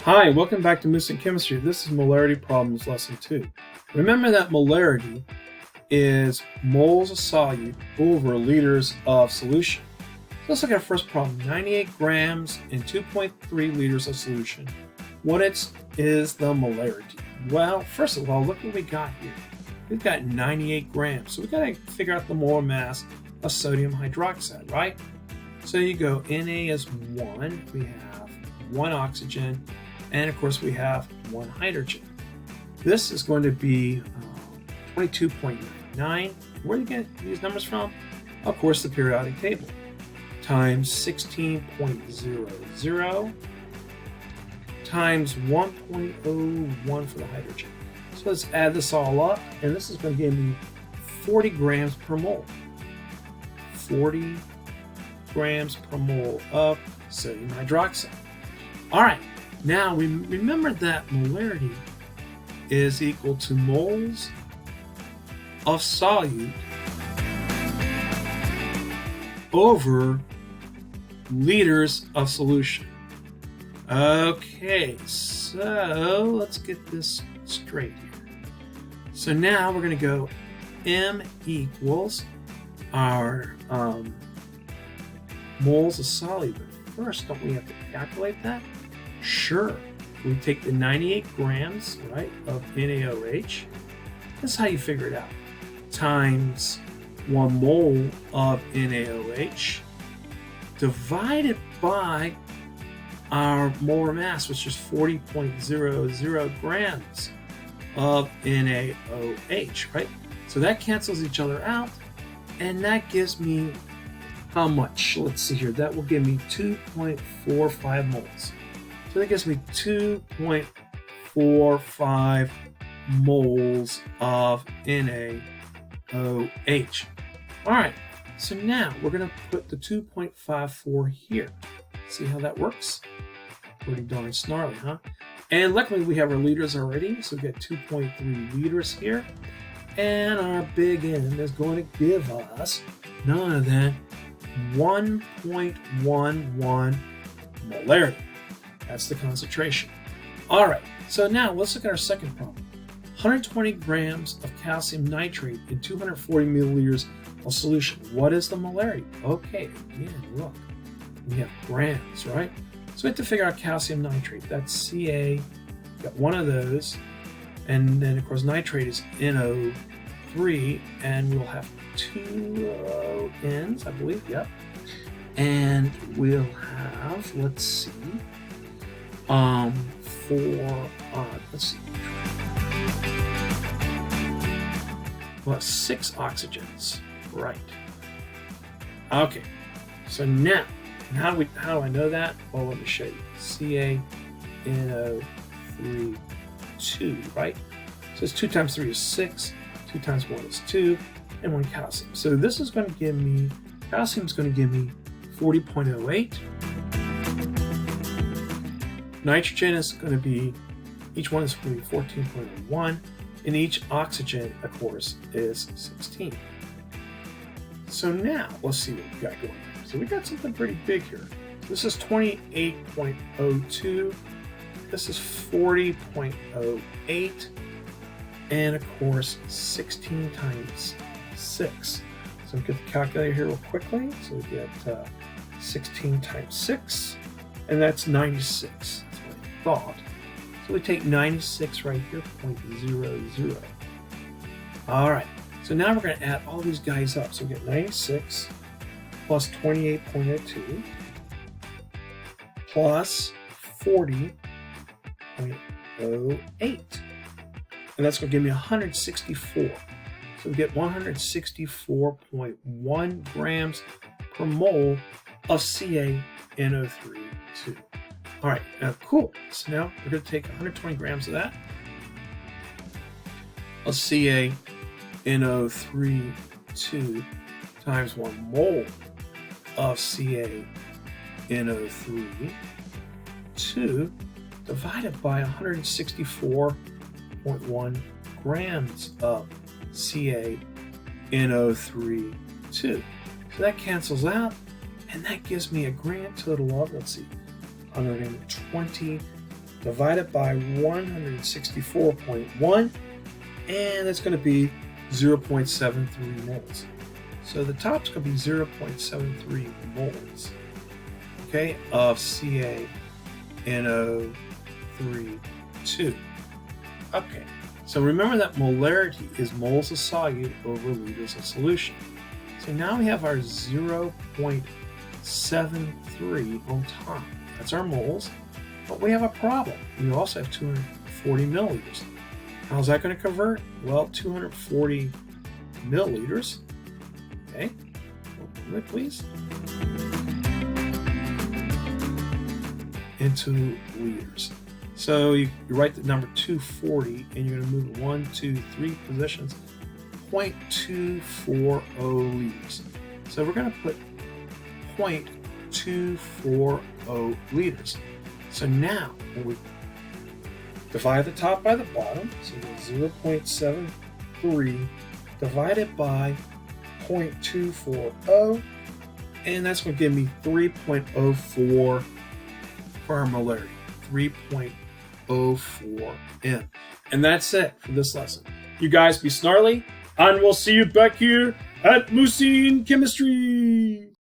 Hi, welcome back to Moose and Chemistry. This is Molarity Problems Lesson 2. Remember that molarity is moles of solute over liters of solution. So let's look at our first problem. 98 grams in 2.3 liters of solution. What is the molarity? Well, first of all, look what we got here. We've got 98 grams. So we've got to figure out the molar mass of sodium hydroxide, right? So you go Na is 1. We have 1 oxygen. And of course, we have 1 hydrogen. This is going to be 22.99. Where do you get these numbers from? Of course, the periodic table. Times 16.00 times 1.01 for the hydrogen. So let's add this all up, and this is going to give me 40 grams per mole. 40 grams per mole of sodium hydroxide. All right. Now, remember that molarity is equal to moles of solute over liters of solution. Okay, so let's get this straight here. So now we're going to go M equals our moles of solute. But first, don't we have to calculate that? Sure. We take the 98 grams, right, of NaOH. That's how you figure it out. Times 1 mole of NaOH divided by our molar mass, which is 40.00 grams of NaOH, right? So that cancels each other out, and that gives me how much? Let's see here. That will give me 2.45 moles. So that gives me 2.45 moles of NaOH. All right, so now we're going to put the 2.54 here. See how that works? Pretty darn snarly, huh? And luckily we have our liters already, so we get 2.3 liters here. And our big N is going to give us none other than 1.11 molarity. That's the concentration. All right, so now let's look at our second problem. 120 grams of calcium nitrate in 240 milliliters of solution. What is the molarity? Okay, again, look, we have grams, right? So we have to figure out calcium nitrate. That's Ca, got one of those. And then, of course, nitrate is NO3, and we'll have 2 N's, I believe, yep. And we'll have, let's see, let's see. We'll have 6 oxygens, right? Okay, so now how do I know that? Well, let me show you. CaNO3, 2, right? So it's 2 times 3 is 6, 2 times 1 is 2, and 1 calcium. So this is going to give me, calcium is going to give me 40.08. Nitrogen is going to be, each one is going to be 14.01, and each oxygen, of course, is 16. So now, let's see what we got going on. So we got something pretty big here. This is 28.02, this is 40.08, and of course, 16 times 6. So we get the calculator here real quickly. So we get 16 times 6, and that's 96. That's what I thought. So we take 96 right here, 0.00. All right, so now we're going to add all these guys up. So we get 96 plus 28.02 plus 40.08. And that's going to give me 164. So we get 164.1 grams per mole of CaNO3, 2. All right, now cool. So now we're going to take 120 grams of that of CaNO3, 2 times 1 mole of CaNO3, 2 divided by 164.1 grams of CaNO3, 2. So that cancels out, and that gives me a grand total of, let's see, 120 divided by 164.1, and that's going to be 0.73 moles. So the top's going to be 0.73 moles, okay, of CaNO3(2). Okay, so remember that molarity is moles of solute over liters of solution. So now we have our 0.73 on top. That's our moles, but we have a problem. We also have 240 milliliters. How's that going to convert? Well, 240 milliliters, okay, one moment please, into liters. So you write the number 240 and you're going to move 1, 2, 3 positions, 0.240 liters. So we're going to put 0.240 liters. So now when we divide the top by the bottom, so 0.73 divided by 0.240, and that's going to give me 3.04 for our molarity, 3.04 M. And that's it for this lesson. You guys be snarly, and we'll see you back here at Moosine Chemistry.